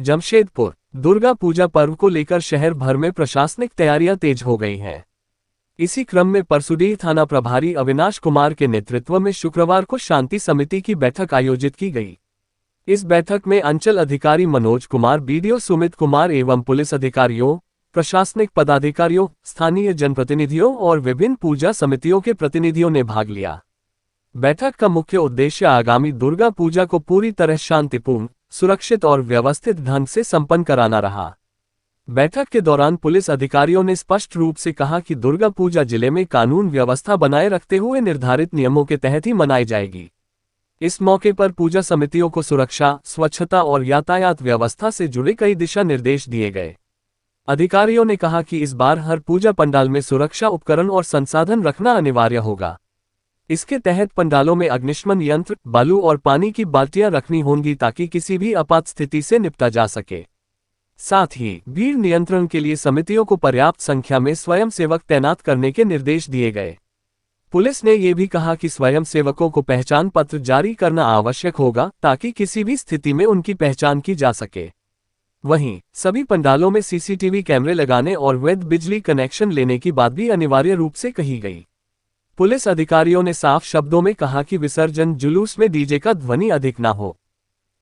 जमशेदपुर दुर्गा पूजा पर्व को लेकर शहर भर में प्रशासनिक तैयारियां तेज हो गई हैं। इसी क्रम में परसुडीह थाना प्रभारी अविनाश कुमार के नेतृत्व में शुक्रवार को शांति समिति की बैठक आयोजित की गई। इस बैठक में अंचल अधिकारी मनोज कुमार, बीडीओ सुमित कुमार एवं पुलिस अधिकारियों, प्रशासनिक पदाधिकारियों, स्थानीय जनप्रतिनिधियों और विभिन्न पूजा समितियों के प्रतिनिधियों ने भाग लिया। बैठक का मुख्य उद्देश्य आगामी दुर्गा पूजा को पूरी तरह शांतिपूर्ण, सुरक्षित और व्यवस्थित ढंग से संपन्न कराना रहा। बैठक के दौरान पुलिस अधिकारियों ने स्पष्ट रूप से कहा कि दुर्गा पूजा जिले में कानून व्यवस्था बनाए रखते हुए निर्धारित नियमों के तहत ही मनाई जाएगी। इस मौके पर पूजा समितियों को सुरक्षा, स्वच्छता और यातायात व्यवस्था से जुड़े कई दिशा निर्देश दिए गए। अधिकारियों ने कहा कि इस बार हर पूजा पंडाल में सुरक्षा उपकरण और संसाधन रखना अनिवार्य होगा। इसके तहत पंडालों में अग्निशमन यंत्र, बालू और पानी की बाल्टियां रखनी होंगी ताकि किसी भी आपात स्थिति से निपटा जा सके। साथ ही भीड़ नियंत्रण के लिए समितियों को पर्याप्त संख्या में स्वयंसेवक तैनात करने के निर्देश दिए गए। पुलिस ने यह भी कहा कि स्वयंसेवकों को पहचान पत्र जारी करना आवश्यक होगा ताकि किसी भी स्थिति में उनकी पहचान की जा सके। वहीं सभी पंडालों में सीसीटीवी कैमरे लगाने और वैध बिजली कनेक्शन लेने की बात भी अनिवार्य रूप से कही गई। पुलिस अधिकारियों ने साफ शब्दों में कहा कि विसर्जन जुलूस में डीजे का ध्वनि अधिक न हो।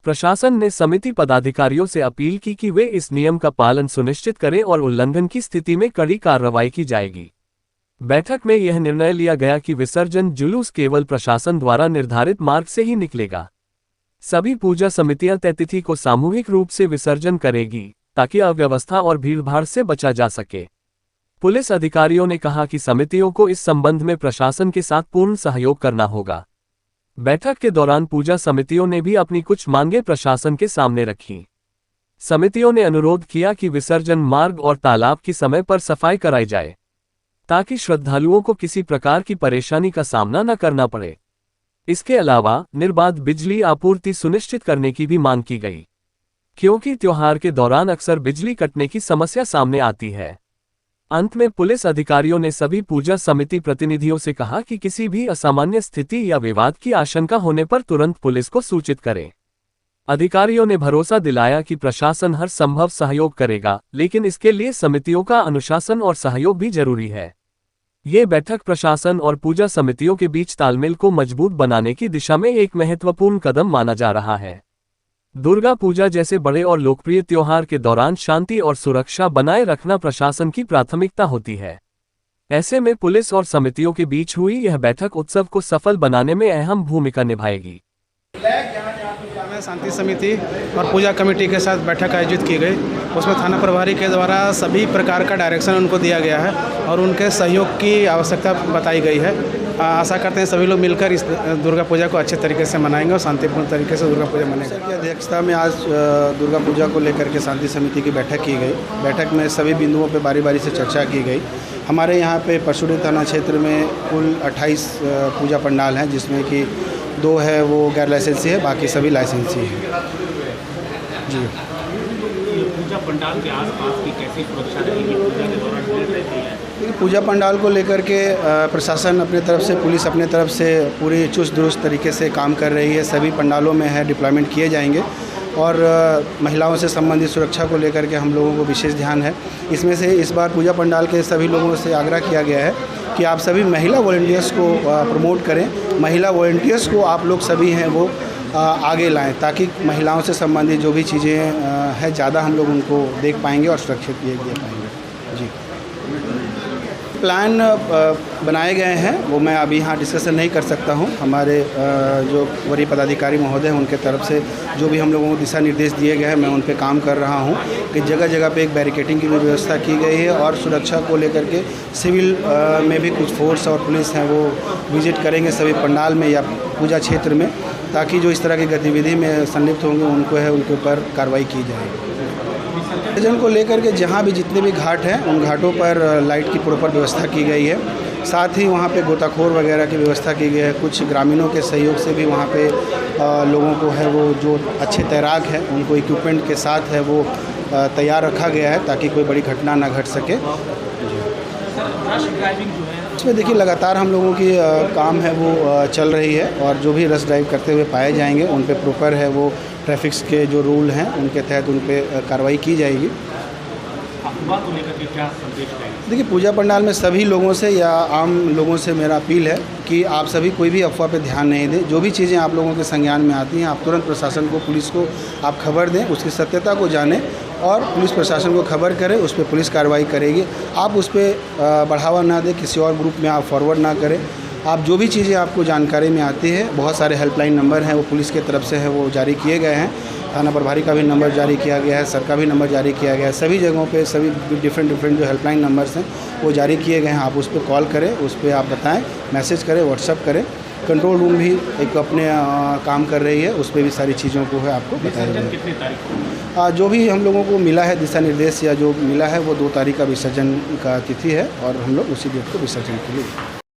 प्रशासन ने समिति पदाधिकारियों से अपील की कि वे इस नियम का पालन सुनिश्चित करें और उल्लंघन की स्थिति में कड़ी कार्रवाई की जाएगी। बैठक में यह निर्णय लिया गया कि विसर्जन जुलूस केवल प्रशासन द्वारा निर्धारित मार्ग से ही निकलेगा। सभी पूजा समितियां तय तिथि को सामूहिक रूप से विसर्जन करेगी ताकि अव्यवस्था और भीड़भाड़ से बचा जा सके। पुलिस अधिकारियों ने कहा कि समितियों को इस संबंध में प्रशासन के साथ पूर्ण सहयोग करना होगा। बैठक के दौरान पूजा समितियों ने भी अपनी कुछ मांगें प्रशासन के सामने रखी। समितियों ने अनुरोध किया कि विसर्जन मार्ग और तालाब की समय पर सफाई कराई जाए ताकि श्रद्धालुओं को किसी प्रकार की परेशानी का सामना न करना पड़े। इसके अलावा निर्बाध बिजली आपूर्ति सुनिश्चित करने की भी मांग की गई, क्योंकि त्योहार के दौरान अक्सर बिजली कटने की समस्या सामने आती है। अंत में पुलिस अधिकारियों ने सभी पूजा समिति प्रतिनिधियों से कहा कि किसी भी असामान्य स्थिति या विवाद की आशंका होने पर तुरंत पुलिस को सूचित करें। अधिकारियों ने भरोसा दिलाया कि प्रशासन हर संभव सहयोग करेगा, लेकिन इसके लिए समितियों का अनुशासन और सहयोग भी जरूरी है। ये बैठक प्रशासन और पूजा समितियों के बीच तालमेल को मजबूत बनाने की दिशा में एक महत्वपूर्ण कदम माना जा रहा है। दुर्गा पूजा जैसे बड़े और लोकप्रिय त्योहार के दौरान शांति और सुरक्षा बनाए रखना प्रशासन की प्राथमिकता होती है। ऐसे में पुलिस और समितियों के बीच हुई यह बैठक उत्सव को सफल बनाने में अहम भूमिका निभाएगी। शांति समिति और पूजा कमेटी के साथ बैठक आयोजित की गई। उसमें थाना प्रभारी के द्वारा सभी प्रकार का डायरेक्शन उनको दिया गया है और उनके सहयोग की आवश्यकता बताई गई है। आशा करते हैं सभी लोग मिलकर इस दुर्गा पूजा को अच्छे तरीके से मनाएंगे और शांतिपूर्ण तरीके से दुर्गा पूजा मनाएंगे। की अध्यक्षता में आज दुर्गा पूजा को लेकर के शांति समिति की बैठक की गई। बैठक में सभी बिंदुओं पर बारी बारी से चर्चा की गई। हमारे यहाँ पे परसुडीह थाना क्षेत्र में कुल 28 पूजा पंडाल हैं, जिसमें कि 2 है वो गैर लाइसेंसी है, बाकी सभी लाइसेंसी है। जी, पूजा पंडाल के आसपास की कैसी सुरक्षा रहेगी पूजा के दौरान? पूजा पंडाल को लेकर के प्रशासन अपने तरफ से, पुलिस अपने तरफ से पूरी चुस्त दुरुस्त तरीके से काम कर रही है। सभी पंडालों में है डिप्लॉयमेंट किए जाएंगे और महिलाओं से संबंधित सुरक्षा को लेकर के हम लोगों को विशेष ध्यान है। इसमें से इस बार पूजा पंडाल के सभी लोगों से आग्रह किया गया है कि आप सभी महिला वॉलंटियर्स को प्रमोट करें। महिला वॉलंटियर्स को आप लोग सभी हैं वो आगे लाएं ताकि महिलाओं से संबंधित जो भी चीज़ें हैं ज़्यादा हम लोग उनको देख पाएंगे और सुरक्षित दे पाएंगे। जी, प्लान बनाए गए हैं, वो मैं अभी यहाँ डिस्कशन नहीं कर सकता हूँ। हमारे जो वरीय पदाधिकारी महोदय हैं उनके तरफ से जो भी हम लोगों को दिशा निर्देश दिए गए हैं, मैं उन पे काम कर रहा हूँ कि जगह जगह पे एक बैरिकेटिंग की भी व्यवस्था की गई है और सुरक्षा को लेकर के सिविल में भी कुछ फोर्स और पुलिस हैं वो विजिट करेंगे सभी पंडाल में या पूजा क्षेत्र में, ताकि जो इस तरह की गतिविधि में संलिप्त होंगे उनको है उनके ऊपर कार्रवाई की जाए। विसर्जन को लेकर के जहाँ भी जितने भी घाट हैं उन घाटों पर लाइट की प्रॉपर व्यवस्था की गई है। साथ ही वहाँ पे गोताखोर वगैरह की व्यवस्था की गई है। कुछ ग्रामीणों के सहयोग से भी वहाँ पे लोगों को है वो जो अच्छे तैराक हैं उनको इक्विपमेंट के साथ है वो तैयार रखा गया है ताकि कोई बड़ी घटना ना घट सके। इसमें देखिए लगातार हम लोगों की काम है वो चल रही है और जो भी रश ड्राइव करते हुए पाए जाएंगे उन पे प्रॉपर है वो ट्रैफिक्स के जो रूल हैं उनके तहत उन पर कार्रवाई की जाएगी। अफवाह को लेकर के क्या संदेश देंगे? देखिए, पूजा पंडाल में सभी लोगों से या आम लोगों से मेरा अपील है कि आप सभी कोई भी अफवाह पे ध्यान नहीं दें। जो भी चीज़ें आप लोगों के संज्ञान में आती हैं, आप तुरंत प्रशासन को, पुलिस को आप खबर दें, उसकी सत्यता को जानें और पुलिस प्रशासन को खबर करें, उस पर पुलिस कार्रवाई करेगी। आप उस पर बढ़ावा ना दें, किसी और ग्रुप में आप फॉरवर्ड ना करें। आप जो भी चीज़ें आपको जानकारी में आती है, बहुत सारे हेल्पलाइन नंबर हैं, वो पुलिस के तरफ से है, वो जारी किए गए हैं। थाना प्रभारी का भी नंबर जारी किया गया है, सर का भी नंबर जारी किया गया है। सभी जगहों पे सभी डिफरेंट जो हेल्पलाइन नंबर्स हैं वो जारी किए गए हैं। आप उस पर कॉल करें, उस पर आप बताएं, मैसेज करें, व्हाट्सअप करें। कंट्रोल रूम भी एक अपने काम कर रही है, उस पर भी सारी चीज़ों को है आपको बताया जाए। कितनी तारीख को? जो भी हम लोगों को मिला है दिशा निर्देश या जो मिला है वो 2 तारीख का विसर्जन का तिथि है और हम लोग उसी डेट को विसर्जन के लिए